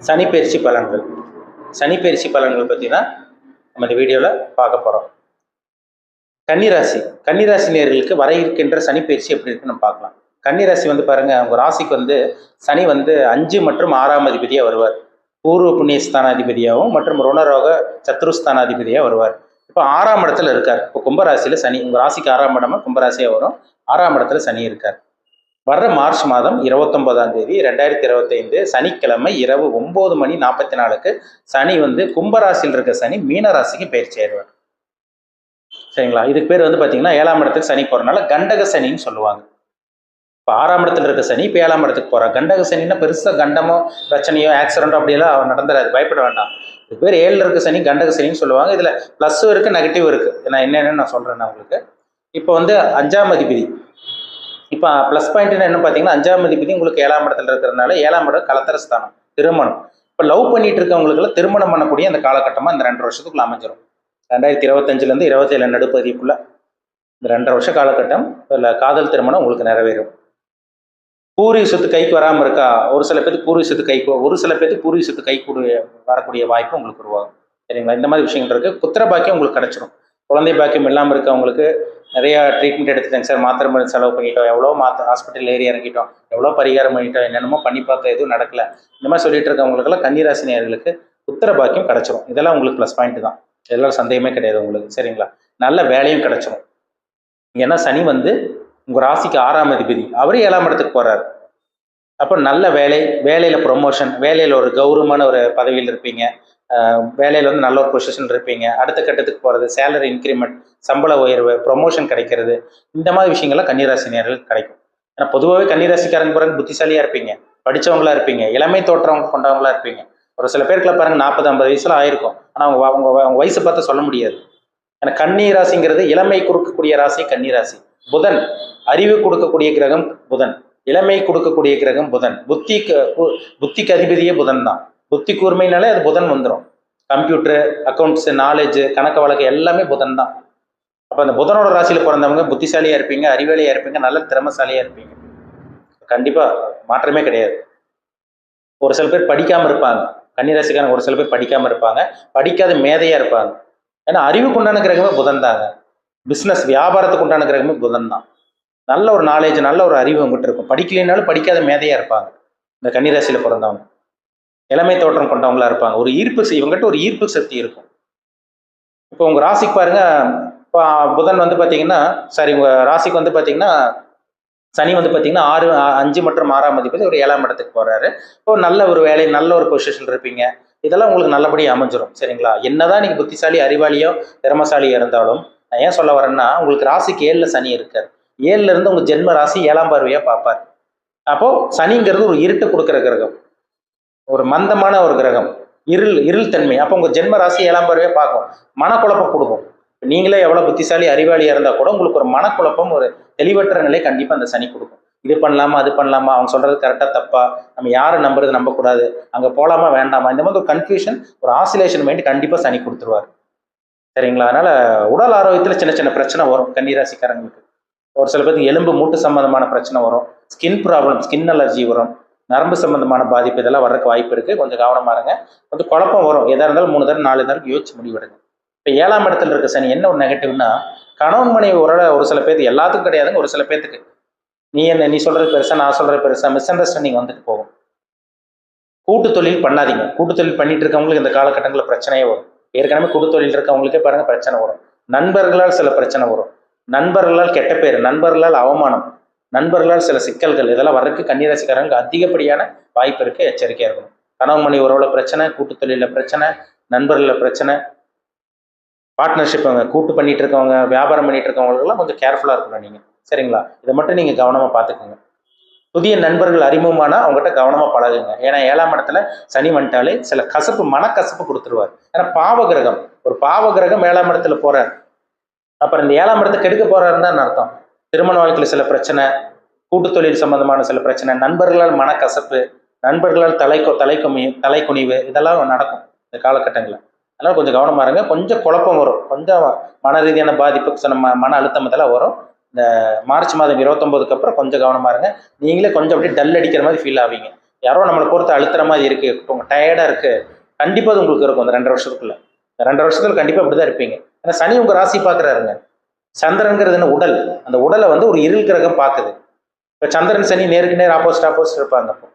சனிப்பெயர்ச்சி பலன்கள். சனிப்பெயர்ச்சி பலன்கள் பற்றி தான் நம்ம இந்த வீடியோவில் பார்க்க போகிறோம். கன்னிராசி கன்னிராசி நேயர்களுக்கு வர இருக்கின்ற சனிப்பெயர்ச்சி எப்படி இருக்குன்னு நம்ம பார்க்கலாம். கன்னிராசி வந்து பாருங்க, அவங்க ராசிக்கு வந்து சனி வந்து 5 மற்றும் 6ஆம் அதிபதியாக வருவார். பூர்வ புண்ணிய ஸ்தானாதிபதியாகவும் மற்றும் ருணரோக சத்ருஸ்தானாதிபதியாக வருவார். இப்போ 6ஆம் இடத்துல இருக்கார். இப்போ கும்பராசியில் சனி, உங்கள் ராசிக்கு 6ஆம் இடமா கும்பராசியாக வரும். 6ஆம் இடத்துல சனி இருக்கார். வர்ற மார்ச் மாதம் 29ஆம் தேதி 2025 சனிக்கிழமை இரவு 9:44 சனி வந்து கும்பராசியில் இருக்க சனி மீன ராசிக்கு பயிற்சி ஆயிடுவார். சரிங்களா? இதுக்கு பேர் வந்து பார்த்தீங்கன்னா 7ஆம் இடத்துக்கு சனி போறதுனால கண்டக சனின்னு சொல்லுவாங்க. இப்போ 6ஆம் இடத்துல இருக்க சனி இப்போ 7ஆம் இடத்துக்கு போறார். கண்டக சனின்னா பெருசாக கண்டமோ பிரச்சனையோ ஆக்சிடென்ட்டோ அப்படியெல்லாம் நடந்துடாது, பயப்பட வேண்டாம். இது பேர் 7ல் இருக்க சனி கண்டக சனின்னு சொல்லுவாங்க. இதில் ப்ளஸ்ஸும் இருக்குது, நெகட்டிவ் இருக்குது. நான் என்னென்னு நான் சொல்கிறேன் உங்களுக்கு. இப்போ வந்து 5ஆம் அதிபதி, இப்போ ப்ளஸ் பாயிண்ட்னு என்ன பார்த்தீங்கன்னா 5ஆம் அதிபதி உங்களுக்கு 7ஆம் இடத்துல இருக்கிறதுனால 7ஆம் இடம் கலத்தர ஸ்தானம், திருமணம். இப்போ லவ் பண்ணிட்டு இருக்கவங்களுக்குலாம் திருமணம் பண்ணக்கூடிய அந்த காலகட்டமாக இந்த 2 வருஷத்துக்குள்ள அமைஞ்சிடும். 2025லேருந்து 27 நடுப்பதிக்குள்ள இந்த 2.5 வருஷ காலகட்டம் இல்லை காதல் திருமணம் உங்களுக்கு நிறைவேறும். பூர்வீக சொத்து கைக்கு வராமல் இருக்கா? ஒரு சில பேருக்கு பூர்வீக சொத்து கைக்கு, ஒரு சில பேருக்கு பூர்வீக சொத்து கைக்கு வரக்கூடிய வாய்ப்பு உங்களுக்கு உருவாகும். சரிங்களா? இந்த மாதிரி விஷயங்கள் இருக்குது. புத்திர பாக்கியம் உங்களுக்கு கிடைச்சிடும். குழந்தை பாக்கியம் இல்லாமல் இருக்கவங்களுக்கு நிறைய ட்ரீட்மெண்ட் எடுத்துட்டாங்க சார், மாத்திரை மருந்து செலவு பண்ணிட்டோம், எவ்வளோ ஹாஸ்பிட்டல் ஏறி இறங்கிட்டோம், எவ்வளோ பரிகாரம் பண்ணிட்டோம், என்னென்னமோ பண்ணி பார்த்தா எதுவும் நடக்கல, இந்த மாதிரி சொல்லிட்டு இருக்கவங்களுக்கெல்லாம் கன்னிராசி நேயர்களுக்கு புத்திர பாக்கியம் கிடைச்சிடும். இதெல்லாம் உங்களுக்கு ப்ளஸ் பாயிண்ட் தான், இதெல்லாம் சந்தேகமே கிடையாது உங்களுக்கு. சரிங்களா? நல்ல வேலையும் கிடைச்சிடும். ஏன்னா சனி வந்து உங்கள் ராசிக்கு 6ஆம் அதிபதி, அவரே 7ஆம் இடத்துக்கு போகிறார். அப்போ நல்ல வேலையில் ப்ரொமோஷன், வேலையில் ஒரு கௌரவமான ஒரு பதவியில் இருப்பீங்க, வேலையில் வந்து நல்ல ஒரு பொசிஷன் இருப்பீங்க, அடுத்த கட்டத்துக்கு போகிறது, சேலரி இன்க்ரிமெண்ட், சம்பள உயர்வு, ப்ரொமோஷன் கிடைக்கிறது, இந்த மாதிரி விஷயங்கள்லாம் கன்னிராசி நேயர்களுக்கு கிடைக்கும். ஏன்னா பொதுவாகவே கன்னிராசிக்காரங்க பிறகு புத்திசாலியாக இருப்பீங்க, படித்தவங்களா இருப்பீங்க, இளமை தோற்றவங்க கொண்டவங்களா இருப்பீங்க. ஒரு சில பேருக்குலாம் பாருங்க 40-50 வயசுல ஆயிருக்கும், ஆனால் அவங்க வயசை பார்த்து சொல்ல முடியாது. ஏன்னா கன்னிராசிங்கிறது இளமை கொடுக்கக்கூடிய ராசி கன்னிராசி. புதன் அறிவு கொடுக்கக்கூடிய கிரகம் புதன், இளமை கொடுக்கக்கூடிய கிரகம் புதன், புத்திக்கு அதிபதியே புதன் தான். புத்தி கூர்மைனாலே அது புதன் வந்துடும். கம்ப்யூட்டர், அக்கௌண்ட்ஸ், நாலேஜ், கணக்கு வழக்கு எல்லாமே புதன் தான். அப்போ அந்த புதனோட ராசியில் பிறந்தவங்க புத்திசாலியாக இருப்பீங்க, அறிவாளியாக இருப்பீங்க, நல்ல திறமைசாலியாக இருப்பீங்க. கண்டிப்பாக மாற்றமே கிடையாது. ஒரு சில பேர் படிக்காமல் இருப்பாங்க, கன்னிராசிக்காரங்க ஒரு சில பேர் படிக்காமல் இருப்பாங்க, படிக்காத மேதையாக இருப்பாங்க. ஏன்னா அறிவுக்கு உண்டான கிரகமே புதன் தாங்க. பிஸ்னஸ் வியாபாரத்துக்கு உண்டான கிரகமே புதன் தான். நல்ல ஒரு நாலேஜ், நல்ல ஒரு அறிவு உங்ககிட்ட இருக்கும். படிக்கலைனாலும் படிக்காத மேதையாக இருப்பாங்க இந்த கன்னிராசியில் பிறந்தவங்க. இளமை தோற்றம் கொண்டவங்களா இருப்பாங்க. ஒரு ஈர்ப்பு, இவங்ககிட்ட ஒரு ஈர்ப்பு சக்தி இருக்கும். இப்போ உங்கள் ராசிக்கு பாருங்க, இப்போ புதன் வந்து பார்த்தீங்கன்னா, சாரி உங்கள் ராசிக்கு வந்து பார்த்தீங்கன்னா சனி வந்து பார்த்தீங்கன்னா 5 மற்றும் 6ஆம் அதிபதி ஒரு 7ஆம் இடத்துக்கு போகிறாரு. இப்போ நல்ல ஒரு வேலை, நல்ல ஒரு பொசிஷன் இருப்பீங்க. இதெல்லாம் உங்களுக்கு நல்லபடியாக அமைஞ்சிடும். சரிங்களா? என்னதான் நீங்கள் புத்திசாலி, அறிவாளியோ, திறமசாலியோ இருந்தாலும், நான் ஏன் சொல்ல வரேன்னா, உங்களுக்கு ராசிக்கு 7ல் சனி இருக்கார். 7ல இருந்து உங்கள் ஜென்ம ராசி 7ஆம் பார்வையாக பார்ப்பார். அப்போது சனிங்கிறது ஒரு இருட்டு கொடுக்குற கிரகம், ஒரு மந்தமான ஒரு கிரகம், இருள் தன்மை. அப்போ உங்கள் ஜென்ம ராசி 7ஆம் பார்வையாக பார்க்கும், மனக்குழப்பம் கொடுக்கும். நீங்களே எவ்வளோ புத்திசாலி, அறிவாளியாக இருந்தால் கூட உங்களுக்கு ஒரு மனக்குழப்பம், ஒரு தெளிவற்ற நிலை கண்டிப்பாக அந்த சனி கொடுக்கும். இது பண்ணலாமா, அது பண்ணலாமா, அவங்க சொல்கிறது கரெக்டாக தப்பா, நம்ம யாரை நம்புறது, நம்பக்கூடாது, அங்கே போகலாமா வேண்டாமா, இந்த மாதிரி ஒரு கன்ஃபியூஷன், ஒரு ஆசிலேஷன் மைண்ட் கண்டிப்பாக சனி கொடுத்துருவார். சரிங்களா? அதனால் உடல் ஆரோக்கியத்தில் சின்ன சின்ன பிரச்சனை வரும் கன்னிராசிக்காரங்களுக்கு. ஒரு சில பேருக்கு எலும்பு மூட்டு சம்மந்தமான பிரச்சனை வரும், ஸ்கின் ப்ராப்ளம், ஸ்கின் அலர்ஜி வரும், நரம்பு சம்மந்தமான பாதிப்பு, இதெல்லாம் வர்றதுக்கு வாய்ப்பு இருக்குது. கொஞ்சம் கவனமாக இருங்க. கொஞ்சம் குழப்பம் வரும். எதாக இருந்தாலும் 3 தடவை 4 தடவை யோசிச்சு முடிவெடுங்க. இப்போ 7ஆம் இடத்துல இருக்க சனி என்ன ஒரு நெகட்டிவ்னா, கணவன் மனைவி ஒரு சில பேருக்கு, எல்லாத்துக்கும் கிடையாதுங்க, ஒரு சில பேர்த்துக்கு நீ சொல்கிறது பெருசா, நான் சொல்கிறது பெருசா, மிஸ் அண்டர்ஸ்டாண்டிங் வந்துட்டு போகும். கூட்டு தொழில் பண்ணாதீங்க. கூட்டு தொழில் பண்ணிட்டு இருக்கவங்களுக்கு இந்த காலகட்டங்களில் பிரச்சனையே வரும். ஏற்கனவே கூட்டு தொழில் இருக்கவங்களுக்கே பாருங்க பிரச்சனை வரும். நண்பர்களால் சில பிரச்சனை வரும், நண்பர்களால் கெட்ட பேர், நண்பர்களால் அவமானம், நண்பர்களால் சில சிக்கல்கள், இதெல்லாம் வர்றதுக்கு கன்னிராசிக்காரங்களுக்கு அதிகப்படியான வாய்ப்பு இருக்குது. எச்சரிக்கையாக இருக்கணும். கணவன் மனைவி உறவுல பிரச்சனை, கூட்டு தொழிலில் பிரச்சனை, நண்பர்களில் பிரச்சனை, பார்ட்னர்ஷிப், அவங்க கூட்டு பண்ணிட்டு இருக்கவங்க, வியாபாரம் பண்ணிட்டு இருக்கவங்களுக்கெல்லாம் கொஞ்சம் கேர்ஃபுல்லாக இருக்கணும் நீங்கள். சரிங்களா? இதை மட்டும் நீங்கள் கவனமாக பார்த்துக்குங்க. புதிய நண்பர்கள் அறிமுகமானால் அவங்ககிட்ட கவனமாக பழகுங்க. ஏன்னா 7ஆம் இடத்துல சனி வந்துட்டாலே சில கசப்பு, மனக்கசப்பு கொடுத்துருவார். ஏன்னா பாவகிரகம், ஒரு பாவகிரகம் 7ஆம் இடத்துல போகிறார். அப்புறம் இந்த 7ஆம் இடத்தை கெடுக்க போறாருன்னு தான் அர்த்தம். திருமண வாழ்க்கையில் சில பிரச்சனை, கூட்டு தொழில் சம்பந்தமான சில பிரச்சனை, நண்பர்களால் மனக்கசப்பு, நண்பர்களால் தலைக்குனிவு, இதெல்லாம் நடக்கும் இந்த காலகட்டங்களில். அதனால் கொஞ்சம் கவனமாக இருங்க. கொஞ்சம் குழப்பம் வரும், கொஞ்சம் மன ரீதியான பாதிப்பு, மன அழுத்தம் இதெல்லாம் வரும். இந்த மார்ச் மாதம் 29க்கு அப்புறம் கொஞ்சம் கவனமாக இருங்க. நீங்களே கொஞ்சம் அப்படியே டல் அடிக்கிற மாதிரி ஃபீல் ஆவீங்க. யாரோ நம்மளை பொறுத்து அழுத்துற மாதிரி இருக்கு, டயர்டா இருக்கு, கண்டிப்பா அது உங்களுக்கு இருக்கும். அந்த 2.5 வருஷத்துக்குள்ள, இந்த 2.5 வருஷத்துல கண்டிப்பா அப்படிதான் இருப்பீங்க. ஏன்னா சனி உங்க ராசி பாக்குறாருங்க. சந்திரன்கிறது என்ன, உடல். அந்த உடலை வந்து ஒரு இருள் கிரகம் பாக்குது. இப்ப சந்திரன் சனி நேருக்கு நேர் ஆப்போசிட் இருப்பாங்க. அப்போ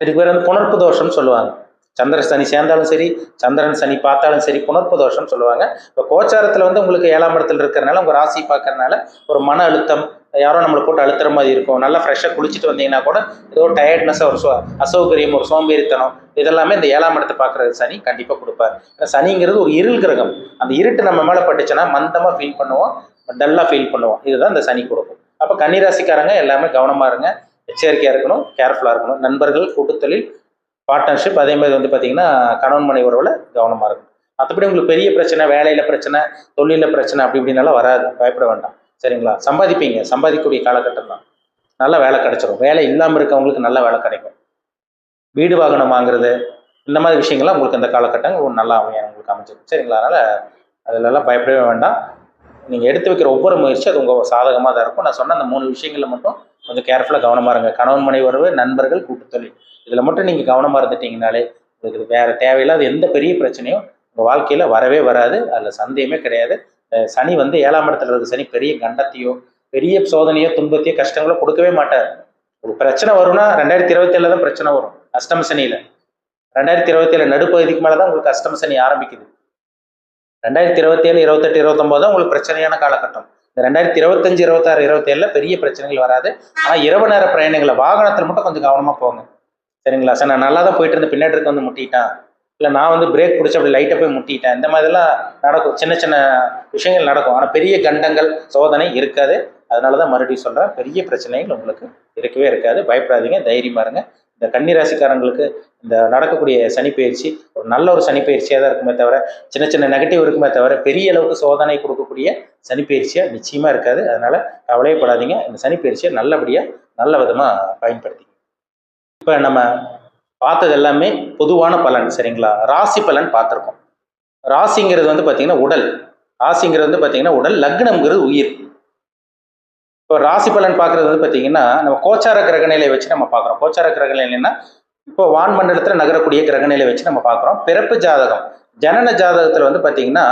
இதுக்கு பேர் வந்து புணர்ப்பு தோஷம்னு சொல்லுவாங்க. சந்திர சனி சேர்ந்தாலும் சரி, சந்திரன் சனி பார்த்தாலும் சரி, புணர்ப்பு தோஷம் சொல்லுவாங்க. இப்போ கோச்சாரத்தில் வந்து உங்களுக்கு 7ஆம் இடத்துல இருக்கிறனால, உங்கள் ராசி பார்க்கறதுனால ஒரு மன அழுத்தம், யாரோ நம்மளை போட்டு அழுத்துற மாதிரி இருக்கும். நல்லா ஃப்ரெஷ்ஷாக குளிச்சுட்டு வந்தீங்கன்னா கூட ஏதோ டயர்ட்னஸ், ஒரு அசௌகரியம், ஒரு சோம்பேறித்தனம், இதெல்லாமே இந்த 7ஆம் இடத்தை பார்க்குற சனி கண்டிப்பாக கொடுப்பார். சனிங்கிறது ஒரு இருள் கிரகம். அந்த இருட்டு நம்ம மேலே பட்டுச்சுன்னா மந்தமாக ஃபீல் பண்ணுவோம், டல்லாக ஃபீல் பண்ணுவோம். இதுதான் இந்த சனி கொடுக்கும். அப்போ கன்னிராசிக்காரங்க எல்லாமே கவனமாக இருங்க, எச்சரிக்கையாக இருக்கணும், கேர்ஃபுல்லாக இருக்கணும். நண்பர்கள், கூட்டுத்தொழில், பார்ட்னர்ஷிப், அதே மாதிரி வந்து பார்த்தீங்கன்னா கணவன் மனைவி உறவில் கவனமாக இருக்கும். மற்றபடி உங்களுக்கு பெரிய பிரச்சனை, வேலையில் பிரச்சனை, தொழிலில் பிரச்சனை அப்படி இப்படின்னாலும் வராது, பயப்பட வேண்டாம். சரிங்களா? சம்பாதிப்பீங்க, சம்பாதிக்கக்கூடிய காலகட்டம் தான். நல்ல வேலை கிடைச்சிடும். வேலை இல்லாமல் இருக்கவங்களுக்கு நல்ல வேலை கிடைக்கும். வீடு வாகனம் வாங்குறது, இந்த மாதிரி விஷயங்கள்லாம் உங்களுக்கு இந்த காலகட்டம் நல்லா உங்களுக்கு அமைச்சிடும். சரிங்களா? அதனால் அதிலெல்லாம் பயப்படவே வேண்டாம். நீங்கள் எடுத்து வைக்கிற ஒவ்வொரு முயற்சி அது உங்கள் சாதகமாக தான் இருக்கும். நான் சொன்ன அந்த 3 விஷயங்களில் மட்டும் கொஞ்சம் கேர்ஃபுல்லாக கவனமாக இருங்க. கணவன் மனைவி உறவு, நண்பர்கள், கூட்டுத்தொழில், இதில் மட்டும் நீங்கள் கவனமாக இருந்துட்டீங்கனாலே உங்களுக்கு வேறு தேவையில்லாத எந்த பெரிய பிரச்சனையும் உங்கள் வாழ்க்கையில் வரவே வராது. அதில் சந்தேகமே கிடையாது. சனி வந்து 7ஆம் இடத்துல இருக்க சனி பெரிய கண்டத்தையோ, பெரிய சோதனையோ, துன்பத்தையோ, கஷ்டங்களோ கொடுக்கவே மாட்டார். ஒரு பிரச்சனை வரும்னா 2027 தான் பிரச்சனை வரும், அஷ்டம சனியில். 2027 நடுப்பகுதிக்கு மேலே தான் உங்களுக்கு அஷ்டம சனி ஆரம்பிக்குது. 2027, 28, 29 தான் உங்களுக்கு பிரச்சனையான காலகட்டம். இந்த 2025, 26, 27 பெரிய பிரச்சனைகள் வராது. ஆனால் இரவு நேர பிரயாணங்களை வாகனத்தில் மட்டும் கொஞ்சம் கவனமாக போங்க. சரிங்களா? சார் நான் நல்லா தான் போயிட்டு இருந்தேன், பின்னாடி இருக்க வந்து முட்டிட்டேன், இல்லை நான் வந்து பிரேக் பிடிச்சி அப்படி லைட்டை போய் முட்டிட்டேன், இந்த மாதிரிலாம் நடக்கும். சின்ன சின்ன விஷயங்கள் நடக்கும். ஆனால் பெரிய கண்டங்கள், சோதனை இருக்காது. அதனால தான் மறுபடியும் சொல்கிறேன், பெரிய பிரச்சனைகள் உங்களுக்கு இருக்கவே இருக்காது. பயப்படாதீங்க, தைரியமாக இருங்க. இந்த கன்னிராசிக்காரங்களுக்கு இந்த நடக்கக்கூடிய சனிப்பயிற்சி ஒரு நல்ல ஒரு சனிப்பயிற்சியாக தான் இருக்குமே தவிர, சின்ன சின்ன நெகட்டிவ் இருக்குமே தவிர, பெரிய அளவுக்கு சோதனை கொடுக்கக்கூடிய சனிப்பயிற்சியாக நிச்சயமாக இருக்காது. அதனால் கவலையப்படாதீங்க. இந்த சனிப்பயிற்சியை நல்லபடியாக நல்ல விதமாக பயன்படுத்திங்க. இப்போ நம்ம பார்த்தது எல்லாமே பொதுவான பலன். சரிங்களா? ராசி பலன் பார்த்துருக்கோம். ராசிங்கிறது வந்து பார்த்தீங்கன்னா உடல். ராசிங்கிறது வந்து பார்த்தீங்கன்னா உடல், லக்னம்ங்கிறது உயிர். இப்போ ராசி பலன் பார்க்கறது வந்து பார்த்தீங்கன்னா நம்ம கோச்சார கிரகநிலையை வச்சு நம்ம பார்க்குறோம். கோச்சார கிரகநிலைன்னா இப்போ வான்மண்டலத்தில் நகரக்கூடிய கிரகநிலையை வச்சு நம்ம பார்க்குறோம். பிறப்பு ஜாதகம், ஜனன ஜாதகத்தில் வந்து பார்த்தீங்கன்னா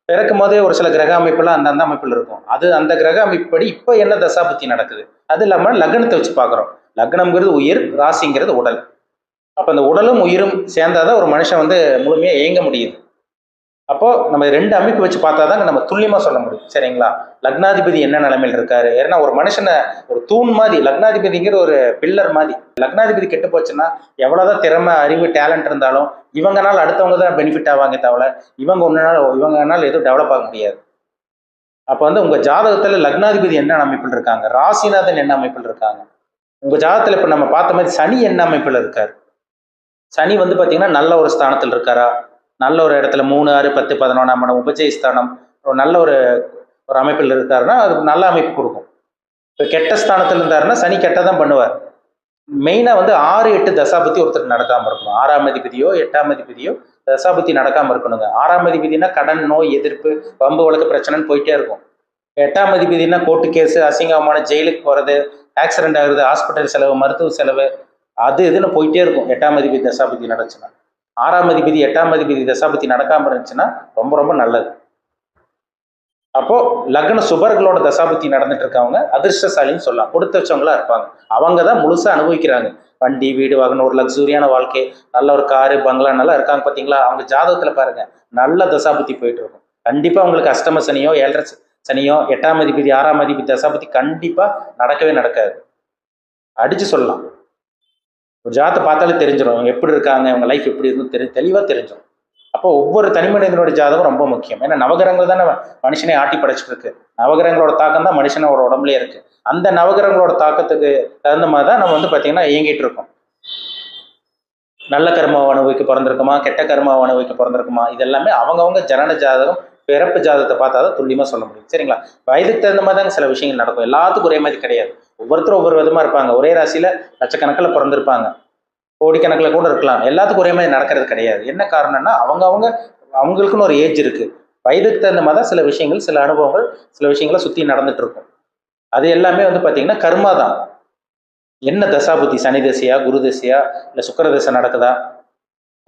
பிறக்கும் போதே ஒரு சில கிரக அமைப்புலாம் அந்தந்த அமைப்பில் இருக்கும். அது அந்த கிரக அமைப்புப்படி இப்போ என்ன தசாபுத்தி நடக்குது, அது இல்லாமல் லக்னத்தை வச்சு பார்க்குறோம். லக்னம்ங்கிறது உயிர், ராசிங்கிறது உடல். அப்போ அந்த உடலும் உயிரும் சேர்ந்தாதான் ஒரு மனுஷன் வந்து முழுமையாக இயங்க முடியுது. அப்போ நம்ம 2 அமைப்பு வச்சு பார்த்தா தான் நம்ம துல்லியமாக சொல்ல முடியும். சரிங்களா? லக்னாதிபதி என்ன நிலைமையில் இருக்காரு, ஏன்னா ஒரு மனுஷனை ஒரு தூண் மாதிரி, லக்னாதிபதிங்கிற ஒரு பில்லர் மாதிரி. லக்னாதிபதி கெட்டு போச்சுன்னா எவ்வளோதான் திறமை, அறிவு, டேலண்ட் இருந்தாலும் இவங்கனால அடுத்தவங்க தான் பெனிஃபிட் ஆவாங்க தவிர இவங்கனால எதுவும் டெவலப் ஆக முடியாது. அப்போ வந்து உங்கள் ஜாதகத்தில் லக்னாதிபதி என்ன அமைப்பில் இருக்காங்க, ராசிநாதன் என்ன அமைப்பில் இருக்காங்க, உங்கள் ஜாதகத்தில் இப்போ நம்ம பார்த்த மாதிரி சனி என்ன அமைப்பில் இருக்காரு. சனி வந்து பார்த்தீங்கன்னா நல்ல ஒரு ஸ்தானத்தில் இருக்காரா, நல்ல ஒரு இடத்துல 3, 6, 10, 11ஆம் இடம் உபஜய ஸ்தானம், நல்ல ஒரு அமைப்பில் இருக்காருன்னா அது நல்ல அமைப்பு கொடுக்கும். இப்போ கெட்ட ஸ்தானத்தில் இருந்தாருன்னா சனி கெட்டதான் பண்ணுவார். மெயினாக வந்து 6, 8 தசாபுத்தி ஒருத்தருக்கு நடக்காமல் இருக்கணும். 6ஆம் அதிபதியோ 8ஆம் அதிபதியோ தசாபுத்தி நடக்காமல் இருக்கணுங்க. 6ஆம் அதிபதினா கடன், நோய், எதிர்ப்பு, வம்பு வழக்கு பிரச்சனைன்னு போயிட்டே இருக்கும். 8ஆம் அதிபதினா கோர்ட்டு கேஸு, அசிங்கமான ஜெயிலுக்கு போகிறது, ஆக்சிடென்ட் ஆகுறது, ஹாஸ்பிட்டல் செலவு, மருத்துவ செலவு, அது இதுன்னு போயிட்டே இருக்கும் 8ஆம் அதிபதி தசாபுத்தி நடந்துச்சுன்னா. 6ஆம் அதிபதி 8ஆம் அதிபதி தசாபுத்தி நடக்காமல் இருந்துச்சுன்னா ரொம்ப ரொம்ப நல்லது. அப்போ லக்ன சுபர்களோட தசாபுத்தி நடந்துட்டு இருக்கவங்க அதிர்ஷ்டசாலின்னு சொல்லலாம், கொடுத்து வச்சவங்களா இருப்பாங்க. அவங்க தான் முழுசா அனுபவிக்கிறாங்க. வண்டி, வீடு, வாகனம், ஒரு லக்ஸூரியான வாழ்க்கை, நல்ல ஒரு காரு, பங்களா நல்லா இருக்காங்க பார்த்தீங்களா. அவங்க ஜாதகத்துல பாருங்க நல்ல தசாபுத்தி போயிட்டு இருக்கும். கண்டிப்பா உங்களுக்கு அஷ்டம சனியோ 7.5 சனியோ 8ஆம் அதிபதி 6ஆம் அதிபதி தசாபுத்தி கண்டிப்பா நடக்கவே நடக்காது. அடிச்சு சொல்லலாம். ஒரு ஜாதத்தை பார்த்தாலே தெரிஞ்சிடும் எப்படி இருக்காங்க, இவங்க லைஃப் எப்படி இருக்குன்னு தெளிவாக தெரிஞ்சிடும். அப்போ ஒவ்வொரு தனி மனிதனுடைய ஜாதகம் ரொம்ப முக்கியம். ஏன்னா நவகிரகங்கள் தானே மனுஷனை ஆட்டி படைச்சிட்டு இருக்கு. நவகிரகங்களோட தாக்கம் தான் மனுஷனோட உடம்புலேயே இருக்கு. அந்த நவகிரகங்களோட தாக்கத்துக்கு தகுந்த மாதிரி தான் நம்ம வந்து பார்த்தீங்கன்னா இயங்கிட்டு இருக்கோம். நல்ல கர்மாவை அனுபவிக்க பிறந்திருக்குமா, கெட்ட கர்மாவை அனுபவிக்க பிறந்திருக்குமா, இதெல்லாமே அவங்கவுங்க ஜனன ஜாதகம், பிறப்பு ஜாதகத்தை பார்த்தா தான் துல்லியமாக சொல்ல முடியும். சரிங்களா? வயதுக்கு தகுந்த மாதிரி தாங்க சில விஷயங்கள் நடக்கும். எல்லாத்துக்கும் ஒரே மாதிரி கிடையாது. ஒவ்வொருத்தரும் ஒவ்வொரு விதமாக இருப்பாங்க. ஒரே ராசியில் லட்சக்கணக்கில் பிறந்திருப்பாங்க, கோடிக்கணக்கில் கூட இருக்கலாம். எல்லாத்துக்கும் ஒரே மாதிரி நடக்கிறது கிடையாது. என்ன காரணம்னா அவங்களுக்குன்னு ஒரு ஏஜ் இருக்குது. வயதுக்கு தகுந்த மாதிரி தான் சில விஷயங்கள், சில அனுபவங்கள், சில விஷயங்களை சுற்றி நடந்துட்டு இருக்கும். அது எல்லாமே வந்து பார்த்தீங்கன்னா கர்மா தான். என்ன தசாபுத்தி, சனி தசையா, குரு தசையா, இல்லை சுக்கிர தசை நடக்குதா?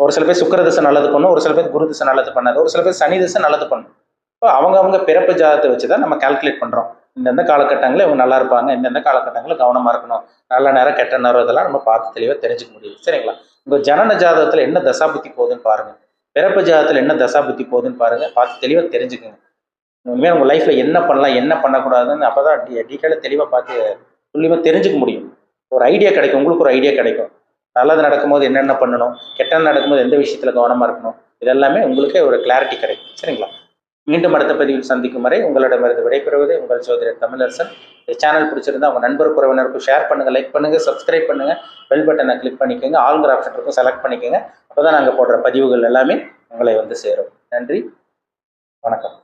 ஒரு சில பேர் சுக்கிர தசை நல்லது பண்ணும், ஒரு சில பேர் குரு தசை நல்லது பண்ணாது, ஒரு சில பேர் சனி தசை நல்லது பண்ணும். இப்போ அவங்க பிறப்பு ஜாதகத்தை வச்சு தான் நம்ம கால்குலேட் பண்ணுறோம். இந்தந்த காலகட்டங்களில் இவங்க நல்லா இருப்பாங்க, இந்தந்த காலகட்டங்களில் கவனமாக இருக்கணும், நல்ல நேரம் கெட்ட நேரம் இதெல்லாம் நம்ம பார்த்து தெளிவாக தெரிஞ்சுக்க முடியுது. சரிங்களா? உங்கள் ஜனன ஜாதகத்தில் என்ன தசாபுத்தி போகுதுன்னு பாருங்கள், பிறப்பு ஜாதகத்தில் என்ன தசாபுத்தி போகுதுன்னு பாருங்கள், பார்த்து தெளிவாக தெரிஞ்சுக்குங்க. இனிமேல் உங்கள் லைஃப்பில் என்ன பண்ணலாம், என்ன பண்ணக்கூடாதுன்னு அப்போ தான் டீட்டெயிலாக தெளிவாக பார்த்து துல்லியமாக தெரிஞ்சுக்க முடியும். ஒரு ஐடியா கிடைக்கும், உங்களுக்கு ஒரு ஐடியா கிடைக்கும். நல்லது நடக்கும்போது என்னென்ன பண்ணணும், கெட்டது நடக்கும்போது எந்த விஷயத்தில் கவனமாக இருக்கணும், இதெல்லாமே உங்களுக்கே ஒரு கிளாரிட்டி கிடைக்கும். சரிங்களா? மீண்டும் அடுத்த பதிவில் சந்திக்கும் வரை உங்களிடமிருந்து விடைபெறுவது உங்கள் ஜோதிடர் தமிழரசன். இந்த சேனல் பிடிச்சிருந்தா உங்கள் நண்பர் உறவினருக்கும் ஷேர் பண்ணுங்கள், லைக் பண்ணுங்கள், சப்ஸ்கிரைப் பண்ணுங்கள், பெல் பட்டனை கிளிக் பண்ணிக்கோங்க, ஆல்ங்கிற ஆப்ஷன் இருக்கும் செலக்ட் பண்ணிக்கோங்க. அப்போ தான் நாங்கள் போடுற பதிவுகள் எல்லாமே உங்களை வந்து சேரும். நன்றி, வணக்கம்.